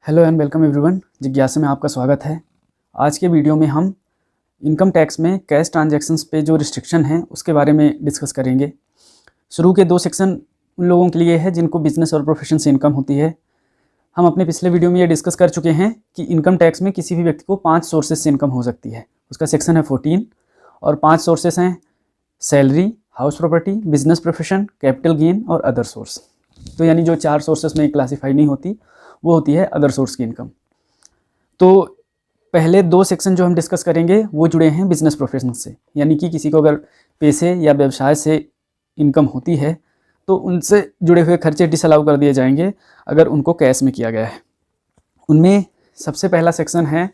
Hello and welcome everyone. जिज्ञासा में आपका स्वागत है। आज के वीडियो में हम इनकम टैक्स में कैश ट्रांजैक्शंस पे जो रिस्ट्रिक्शन है उसके बारे में डिस्कस करेंगे। शुरू के 2 सेक्शन उन लोगों के लिए है जिनको बिजनेस और प्रोफेशन से इनकम होती है। हम अपने पिछले वीडियो में ये डिस्कस कर चुके हैं कि इनकम टैक्स में किसी भी व्यक्ति को 5 सोर्सेज से इनकम हो सकती है। उसका सेक्शन है 14 और 5 सोर्सेस हैं salary, house property, business profession, capital gain और अदर सोर्स। तो यानी जो 4 सोर्सेस में क्लासीफाई नहीं होती वो होती है अदर सोर्स की इनकम। तो पहले 2 सेक्शन जो हम डिस्कस करेंगे वो जुड़े हैं बिजनेस प्रोफेशन से, यानी कि किसी को अगर पैसे या व्यवसाय से इनकम होती है तो उनसे जुड़े हुए खर्चे डिसअलाउ कर दिए जाएंगे अगर उनको कैश में किया गया है। उनमें सबसे पहला सेक्शन है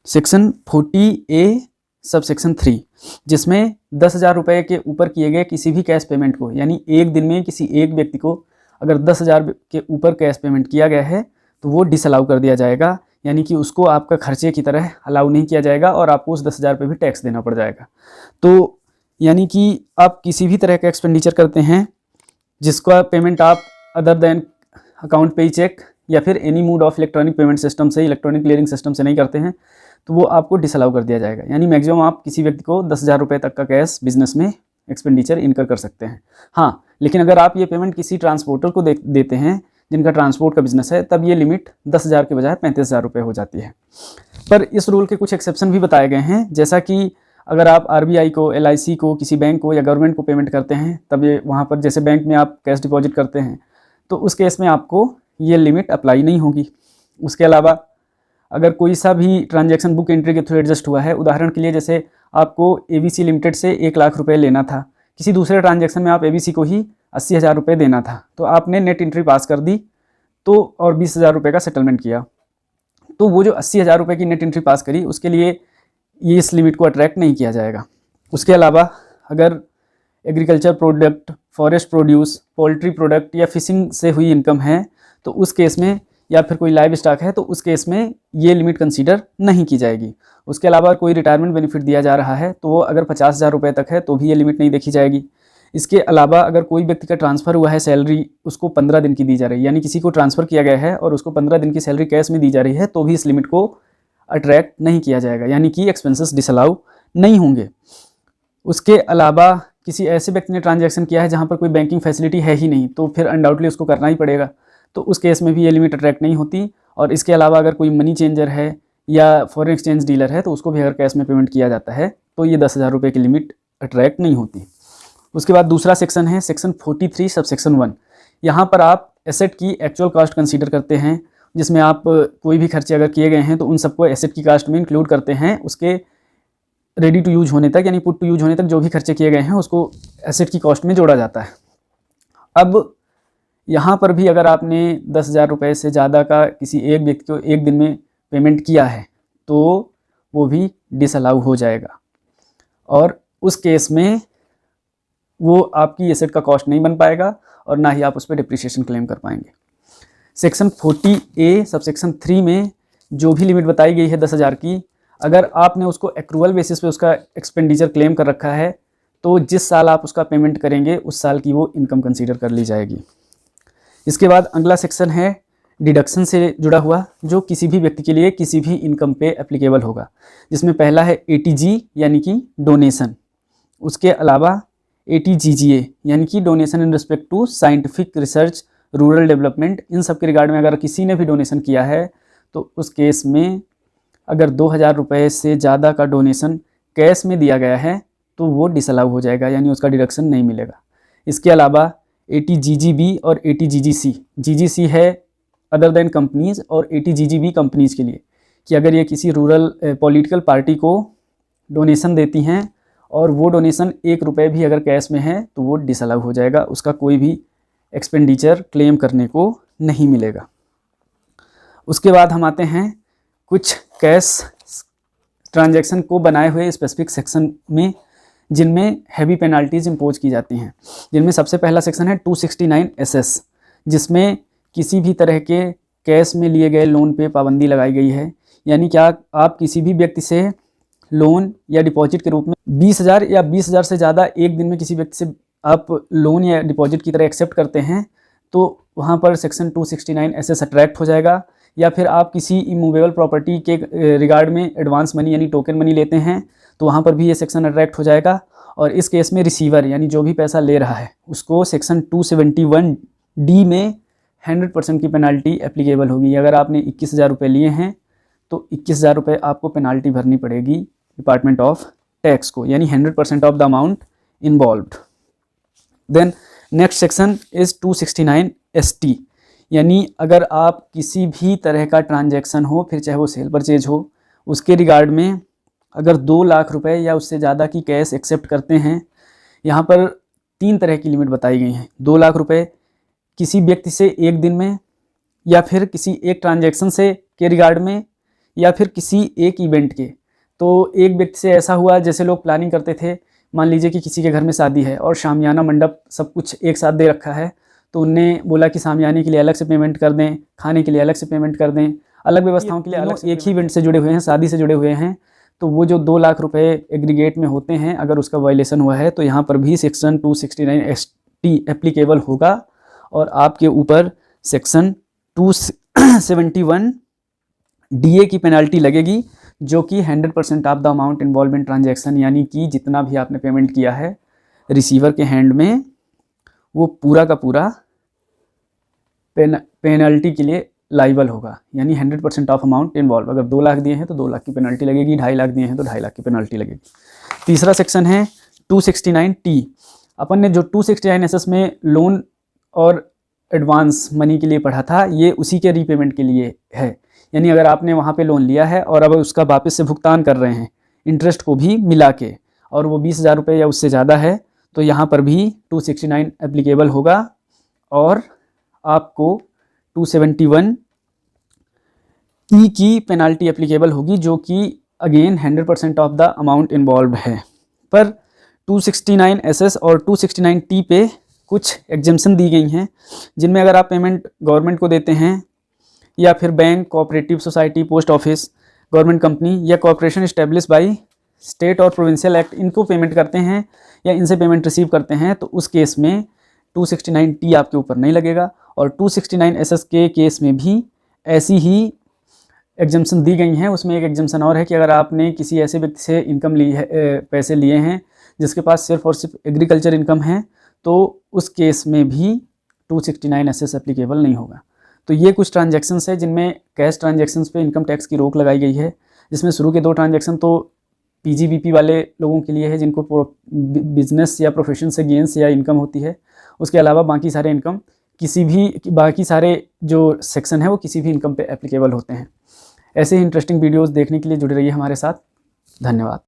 सेक्शन 40A सब सेक्शन 3, जिसमें 10,000 रुपये के ऊपर किए गए किसी भी कैश पेमेंट को, यानी एक दिन में किसी एक व्यक्ति को अगर 10,000 के ऊपर कैश पेमेंट किया गया है तो वो डिसअलाउ कर दिया जाएगा, यानी कि उसको आपका खर्चे की तरह अलाउ नहीं किया जाएगा और आपको उस 10,000 पे भी टैक्स देना पड़ जाएगा। तो यानी कि आप किसी भी तरह का एक्सपेंडिचर करते हैं जिसका पेमेंट आप अदर देन अकाउंट पे चेक या फिर any mode of electronic payment system से, इलेक्ट्रॉनिक क्लियरिंग सिस्टम से नहीं करते हैं तो वो आपको डिसअलाउ कर दिया जाएगा। यानी मैक्सिमम आप किसी व्यक्ति को 10,000 रुपये तक का कैश बिजनेस में एक्सपेंडिचर इनकर कर सकते हैं। हाँ, लेकिन अगर आप ये पेमेंट किसी ट्रांसपोर्टर को देते हैं जिनका ट्रांसपोर्ट का बिजनेस है तब ये लिमिट 10,000 के बजाय 35,000 रुपये हो जाती है। पर इस रूल के कुछ एक्सेप्शन भी बताए गए हैं, जैसा कि अगर आप RBI को, LIC को, किसी बैंक को या गवर्नमेंट को पेमेंट करते हैं तब ये वहाँ पर जैसे बैंक में आप कैश डिपॉजिट करते हैं तो उस केस में आपको ये लिमिट अप्लाई नहीं होगी। उसके अलावा अगर कोई सा भी ट्रांजैक्शन बुक एंट्री के थ्रू एडजस्ट हुआ है, उदाहरण के लिए जैसे आपको ABC लिमिटेड से 1 लाख रुपये लेना था, किसी दूसरे ट्रांजैक्शन में आप ABC को ही 80,000 रुपये देना था, तो आपने नेट एंट्री पास कर दी तो और 20,000 रुपये का सेटलमेंट किया, तो वो जो 80,000 रुपये की नेट एंट्री पास करी उसके लिए ये इस लिमिट को अट्रैक्ट नहीं किया जाएगा। उसके अलावा अगर agriculture product, forest produce, poultry product या फिशिंग से हुई इनकम है तो उस केस में, या फिर कोई लाइव स्टॉक है तो उस केस में ये लिमिट कंसीडर नहीं की जाएगी। उसके अलावा कोई रिटायरमेंट बेनिफिट दिया जा रहा है तो वो अगर 50,000 रुपये तक है तो भी ये लिमिट नहीं देखी जाएगी। इसके अलावा अगर कोई व्यक्ति का ट्रांसफ़र हुआ है, सैलरी उसको 15 दिन की दी जा रही है, यानी किसी को ट्रांसफ़र किया गया है और उसको 15 दिन की सैलरी कैश में दी जा रही है तो भी इस लिमिट को अट्रैक्ट नहीं किया जाएगा, यानी कि एक्सपेंसेस डिसअलाउ नहीं होंगे। उसके अलावा किसी ऐसे व्यक्ति ने ट्रांजैक्शन किया है जहाँ पर कोई बैंकिंग फैसिलिटी है ही नहीं तो फिर अनडाउटली उसको करना ही पड़ेगा, तो उस केस में भी ये लिमिट अट्रैक्ट नहीं होती। और इसके अलावा अगर कोई मनी चेंजर है या फॉरेन एक्सचेंज डीलर है तो उसको भी अगर कैश में पेमेंट किया जाता है तो ये 10,000 रुपये की लिमिट अट्रैक्ट नहीं होती। उसके बाद दूसरा सेक्शन है सेक्शन 43 सब सेक्शन 1। यहाँ पर आप एसेट की एक्चुअल कॉस्ट कंसीडर करते हैं, जिसमें आप कोई भी खर्चे अगर किए गए हैं तो उन सबको एसेट की कॉस्ट में इंक्लूड करते हैं। उसके रेडी टू यूज होने तक, यानी पुट टू यूज होने तक जो भी खर्चे किए गए हैं उसको एसेट की कॉस्ट में जोड़ा जाता है। अब यहाँ पर भी अगर आपने 10,000 रुपये से ज़्यादा का किसी एक व्यक्ति को एक दिन में पेमेंट किया है तो वो भी डिसअलाउ हो जाएगा और उस केस में वो आपकी एसेट का कॉस्ट नहीं बन पाएगा और ना ही आप उस पर डिप्रिसिएशन क्लेम कर पाएंगे। सेक्शन 40A सब सेक्शन 3 में जो भी लिमिट बताई गई है 10,000 की, अगर आपने उसको एक्रूवल बेसिस पे उसका एक्सपेंडिचर क्लेम कर रखा है तो जिस साल आप उसका पेमेंट करेंगे उस साल की वो इनकम कंसीडर कर ली जाएगी। इसके बाद अगला सेक्शन है डिडक्शन से जुड़ा हुआ, जो किसी भी व्यक्ति के लिए किसी भी इनकम पे एप्लीकेबल होगा, जिसमें पहला है ATG यानी कि डोनेशन। उसके अलावा ATGGA यानी कि donation in respect to scientific research, rural development. इन सब के रिगार्ड में अगर किसी ने भी डोनेशन किया है तो उस केस में अगर 2,000 रुपये से ज़्यादा का डोनेशन कैश में दिया गया है तो वो डिसअलाउ हो जाएगा, यानी उसका डिडक्शन नहीं मिलेगा। इसके अलावा ATGGB और ATGGC, GGC है अदर देन कंपनीज़ और ATGGB कंपनीज़ के लिए, कि अगर ये किसी रूरल पॉलिटिकल पार्टी को डोनेशन देती हैं और वो डोनेशन 1 रुपये भी अगर कैश में है तो वो डिसअलाउ हो जाएगा, उसका कोई भी एक्सपेंडिचर क्लेम करने को नहीं मिलेगा। उसके बाद हम आते हैं कुछ कैश ट्रांजैक्शन को बनाए हुए स्पेसिफिक सेक्शन में जिनमें हैवी पेनाल्टीज़ इम्पोज की जाती हैं, जिनमें सबसे पहला सेक्शन है 269 SS, जिसमें किसी भी तरह के कैश में लिए गए लोन पे पाबंदी लगाई गई है। यानी क्या आप किसी भी व्यक्ति से लोन या डिपॉजिट के रूप में 20,000 या 20,000 से ज़्यादा एक दिन में किसी व्यक्ति से आप लोन या डिपॉजिट की तरह एक्सेप्ट करते हैं तो वहाँ पर सेक्शन 269 एसेस अट्रैक्ट हो जाएगा। या फिर आप किसी इमूवेबल प्रॉपर्टी के रिगार्ड में एडवांस मनी यानी टोकन मनी लेते हैं तो वहाँ पर भी ये सेक्शन अट्रैक्ट हो जाएगा। और इस केस में रिसीवर यानी जो भी पैसा ले रहा है उसको सेक्शन 271D में 100% की पेनाल्टी एप्लीकेबल होगी। अगर आपने 21,000 रुपये लिए हैं तो 21,000 रुपये आपको पेनाल्टी भरनी पड़ेगी डिपार्टमेंट ऑफ टैक्स को, यानी 100% of the amount involved. Then next section is 269ST, यानी अगर आप किसी भी तरह का ट्रांजैक्शन हो, फिर चाहे वो सेल परचेज हो, उसके रिगार्ड में अगर 2 लाख रुपए या उससे ज़्यादा की कैश एक्सेप्ट करते हैं, यहाँ पर 3 तरह की लिमिट बताई गई हैं। 2 लाख रुपए किसी व्यक्ति से एक दिन में, या फिर किसी एक ट्रांजैक्शन से के रिगार्ड में, या फिर किसी एक इवेंट के। तो एक व्यक्ति से ऐसा हुआ, जैसे लोग प्लानिंग करते थे, मान लीजिए कि किसी के घर में शादी है और शामियाना मंडप सब कुछ एक साथ दे रखा है, तो उनने बोला कि शामियाने के लिए अलग से पेमेंट कर दें, खाने के लिए अलग से पेमेंट कर दें, अलग व्यवस्थाओं के लिए अलग से, एक ही इवेंट से जुड़े हुए हैं, शादी से जुड़े हुए हैं, तो वो जो 2 लाख रुपए एग्रीगेट में होते हैं, अगर उसका वायलेशन हुआ है तो यहाँ पर भी सेक्शन 269ST एप्लीकेबल होगा और आपके ऊपर सेक्शन 271DA की पेनाल्टी लगेगी, जो कि 100% of the amount involve in transaction, यानी कि जितना भी आपने पेमेंट किया है रिसीवर के हैंड में, वो पूरा का पूरा पेनल्टी के लिए लाइबल होगा, यानी 100% ऑफ अमाउंट इन्वॉल्व। अगर 2 लाख दिए हैं तो 2 लाख की पेनल्टी लगेगी, 2.5 लाख दिए हैं तो 2.5 लाख की पेनल्टी लगेगी। तीसरा सेक्शन है 269T। अपन ने जो 269SS में लोन और एडवांस मनी के लिए पढ़ा था, ये उसी के रीपेमेंट के लिए है। यानी अगर आपने वहाँ पे लोन लिया है और अब उसका वापस से भुगतान कर रहे हैं इंटरेस्ट को भी मिला के, और वो 20,000 रुपये या उससे ज़्यादा है, तो यहाँ पर भी 269 एप्लीकेबल होगा और आपको 271E की पेनाल्टी एप्लीकेबल होगी, जो कि again 100% of the amount involve है। पर 269SS और 269T पे कुछ एग्जेम्पशन दी गई हैं, जिनमें अगर आप पेमेंट गवर्नमेंट को देते हैं, या फिर bank, cooperative society, post office, government company या कॉर्पोरेशन इस्टेब्लिश बाई स्टेट और प्रोविंशियल एक्ट, इनको पेमेंट करते हैं या इनसे पेमेंट रिसीव करते हैं, तो उस केस में 269T आपके ऊपर नहीं लगेगा। और 269SS के केस में भी ऐसी ही एग्जेम्पशन दी गई हैं। उसमें एक एग्जेम्पशन और है कि अगर आपने किसी ऐसे व्यक्ति से इनकम ली है, पैसे लिए हैं जिसके पास सिर्फ और सिर्फ एग्रीकल्चर इनकम है, तो उस केस में भी 269SS एप्लीकेबल नहीं होगा। तो ये कुछ ट्रांजैक्शंस है जिनमें कैश ट्रांजैक्शंस पे इनकम टैक्स की रोक लगाई गई है, जिसमें शुरू के 2 ट्रांजैक्शन तो PGBP वाले लोगों के लिए है, जिनको बिजनेस या प्रोफेशन से गेंस या इनकम होती है। उसके अलावा बाकी सारे इनकम बाकी सारे जो सेक्शन है वो किसी भी इनकम पे एप्लीकेबल होते हैं। ऐसे ही इंटरेस्टिंग वीडियोस देखने के लिए जुड़े रहिए हमारे साथ। धन्यवाद।